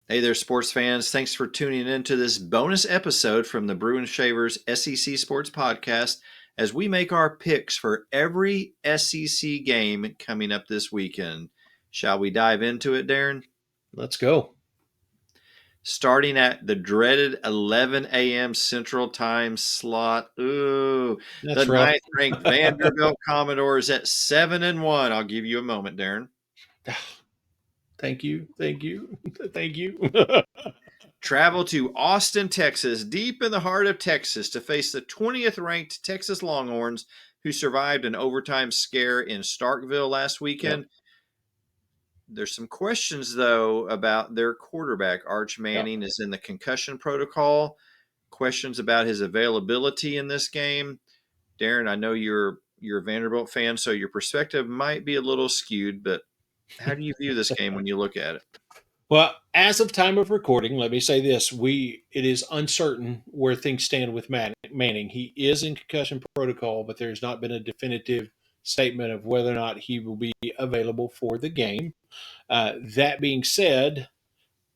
Hey there, sports fans. Thanks for tuning in to this bonus episode from the Brew and Shavers SEC Sports Podcast as we make our picks for every SEC game coming up this weekend. Shall we dive into it, Darren? Let's go. Starting at the dreaded 11 a.m. Central Time slot. Ooh, That's the rough. ninth-ranked Vanderbilt Commodores at 7-1. I'll give you a moment, Darren. Thank you. Thank you. Thank you. Travel to Austin, Texas, deep in the heart of Texas, to face the 20th ranked Texas Longhorns, who survived an overtime scare in Starkville last weekend. Yep. There's some questions, though, about their quarterback. Arch Manning is in the concussion protocol. Questions about his availability in this game. Darren, I know you're a Vanderbilt fan, so your perspective might be a little skewed, but how do you view this game when you look at it? Well, as of time of recording, let me say this. It is uncertain where things stand with Manning. He is in concussion protocol, but there's not been a definitive statement of whether or not he will be available for the game. That being said,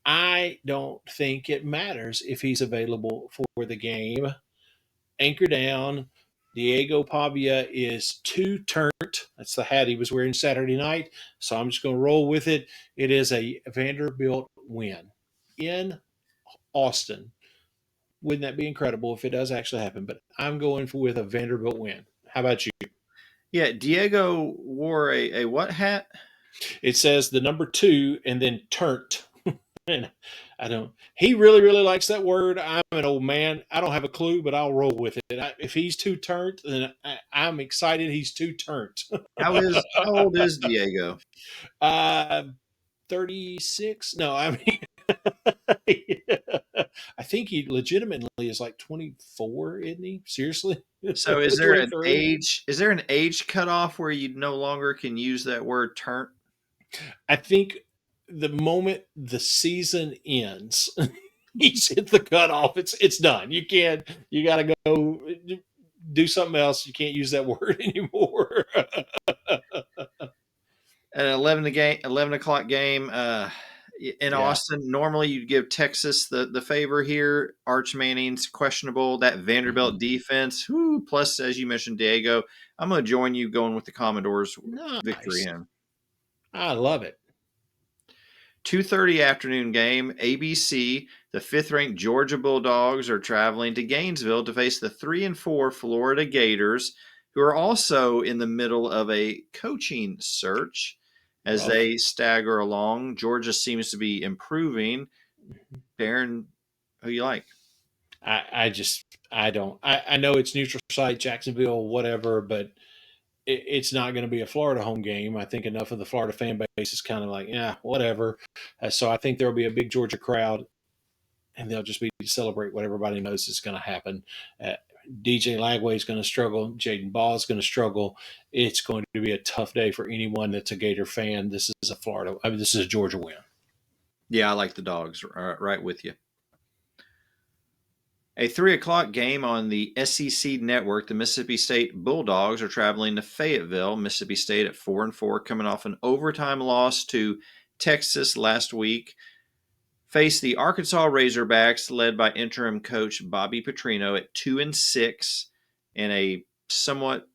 I don't think it matters if he's available for the game. Anchor down. Diego Pavia is two-turnt. That's the hat he was wearing Saturday night. So I'm just going to roll with it. It is a Vanderbilt win in Austin. Wouldn't that be incredible if it does actually happen? But I'm going with a Vanderbilt win. How about you? Yeah, Diego wore a what hat? It says the number 2 and then turnt. And he really, really likes that word. I'm an old man. I don't have a clue, but I'll roll with it. If he's too turnt, then I'm excited he's too turnt. How old is Diego? 36? No, I mean, I think he legitimately is like 24, isn't he? Seriously? So is there an age cutoff where you no longer can use that word turnt? I think the moment the season ends, he's hit the cutoff. It's done. You got to go do something else. You can't use that word anymore. An 11 o'clock game in Austin. Normally you'd give Texas the favor here. Arch Manning's questionable. That Vanderbilt defense, plus, as you mentioned, Diego, I'm going to join you going with the Commodores victory in. I love it. 2:30 afternoon game, ABC. The 5th-ranked Georgia Bulldogs are traveling to Gainesville to face the 3-4 Florida Gators, who are also in the middle of a coaching search as they stagger along. Georgia seems to be improving. Darren, who you like? I know it's neutral site, Jacksonville, whatever, but it's not going to be a Florida home game. I think enough of the Florida fan base is kind of like, yeah, whatever. So I think there'll be a big Georgia crowd, and they'll just be to celebrate what everybody knows is going to happen. DJ Lagway is going to struggle. Jaden Ball is going to struggle. It's going to be a tough day for anyone that's a Gator fan. This is a Georgia win. Yeah, I like the Dogs. Right with you. A 3 o'clock game on the SEC network. The Mississippi State Bulldogs are traveling to Fayetteville. Mississippi State at 4-4, coming off an overtime loss to Texas last week. Face the Arkansas Razorbacks, led by interim coach Bobby Petrino, at 2-6 in a somewhat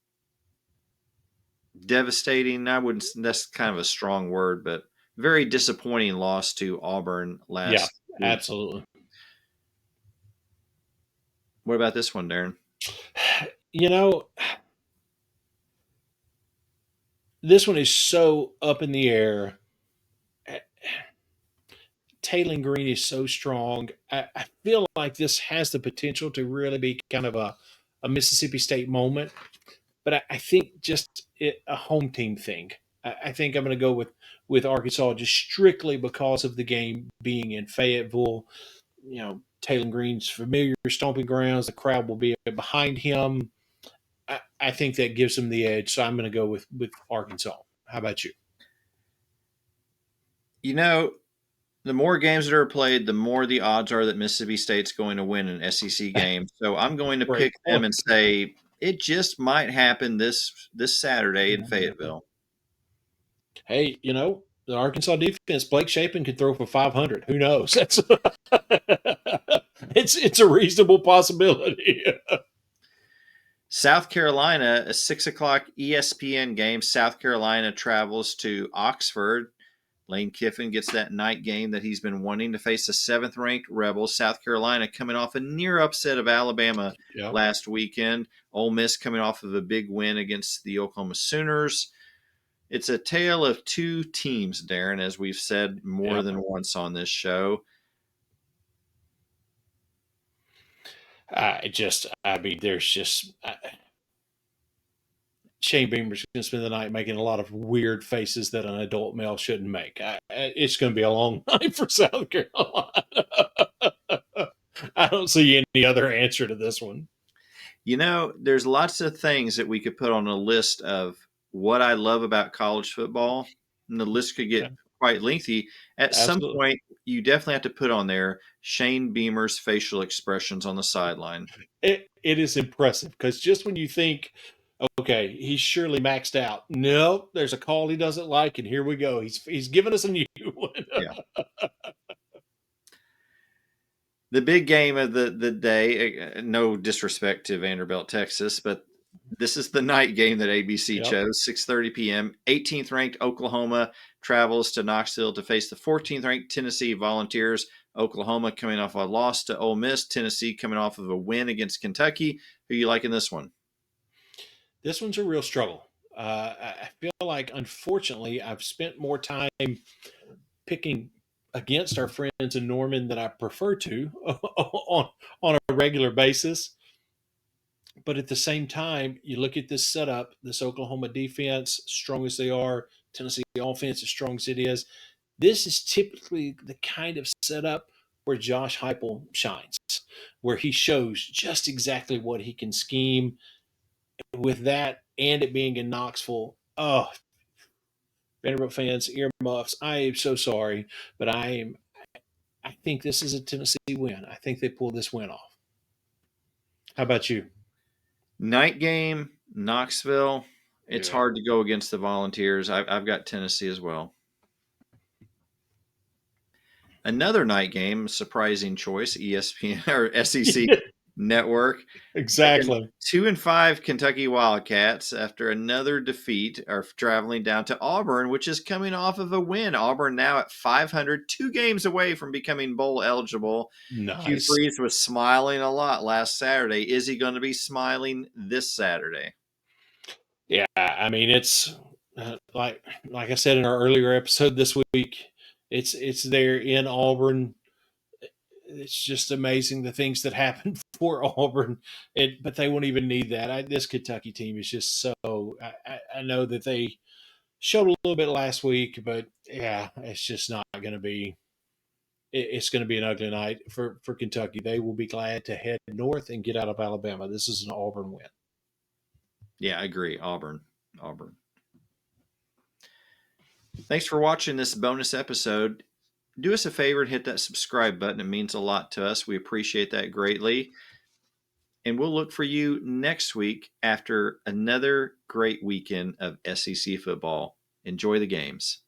devastating, that's kind of a strong word, but very disappointing loss to Auburn last week. Absolutely. What about this one, Darren? This one is so up in the air. Taylor Green is so strong. I feel like this has the potential to really be kind of a Mississippi State moment, but I think just a home team thing. I think I'm going to go with Arkansas just strictly because of the game being in Fayetteville. Taylor Green's familiar stomping grounds. The crowd will be behind him. I think that gives him the edge. So I'm going to go with Arkansas. How about you? The more games that are played, the more the odds are that Mississippi State's going to win an SEC game. So I'm going to pick them and say it just might happen this Saturday in Fayetteville. Hey, the Arkansas defense, Blake Shapen could throw for 500. Who knows? That's it's a reasonable possibility. South Carolina, a 6 o'clock ESPN game. South Carolina travels to Oxford. Lane Kiffin gets that night game that he's been wanting to face the seventh ranked Rebels. South Carolina coming off a near upset of Alabama Yeah, last weekend. Ole Miss coming off of a big win against the Oklahoma Sooners. It's a tale of two teams, Darren, as we've said more yeah. than once on this show. I mean, there's just Shane Beamer's going to spend the night making a lot of weird faces that an adult male shouldn't make. It's going to be a long night for South Carolina. I don't see any other answer to this one. There's lots of things that we could put on a list of what I love about college football, and the list could Yeah, get quite lengthy. At some absolutely. point, you definitely have to put on there Shane Beamer's facial expressions on the sideline. It is impressive because just when you think, okay, he's surely maxed out. No, there's a call he doesn't like, and here we go. He's giving us a new one. Yeah. The big game of the day, no disrespect to Vanderbilt, Texas, but this is the night game that ABC Yep. chose, 6:30 p.m. 18th ranked Oklahoma travels to Knoxville to face the 14th ranked Tennessee Volunteers. Oklahoma coming off a loss to Ole Miss, Tennessee coming off of a win against Kentucky. Who you like in this one? This one's a real struggle. I feel like, unfortunately, I've spent more time picking against our friends in Norman than I prefer to on a regular basis. But at the same time, you look at this setup, this Oklahoma defense, strong as they are, Tennessee offense, as strong as it is. This is typically the kind of setup where Josh Heupel shines, where he shows just exactly what he can scheme. With that and it being in Knoxville, oh, Vanderbilt fans, earmuffs. I am so sorry, but I think this is a Tennessee win. I think they pull this win off. How about you? Night game, Knoxville. It's Yeah. hard to go against the Volunteers. I've got Tennessee as well. Another night game, surprising choice, ESPN or SEC Network. Exactly. 2-5 Kentucky Wildcats after another defeat are traveling down to Auburn, which is coming off of a win. Auburn now at 500, 2 games away from becoming bowl eligible. Hugh Nice. Freeze was smiling a lot last Saturday. Is he going to be smiling this Saturday? Yeah, I mean it's like I said in our earlier episode this week. It's there in Auburn. It's just amazing the things that happen for Auburn. But they won't even need that. This Kentucky team is just so. I know that they showed a little bit last week, but yeah, it's just not going to be. It's going to be an ugly night for Kentucky. They will be glad to head north and get out of Alabama. This is an Auburn win. Yeah, I agree. Auburn. Auburn. Thanks for watching this bonus episode. Do us a favor and hit that subscribe button. It means a lot to us. We appreciate that greatly. And we'll look for you next week after another great weekend of SEC football. Enjoy the games.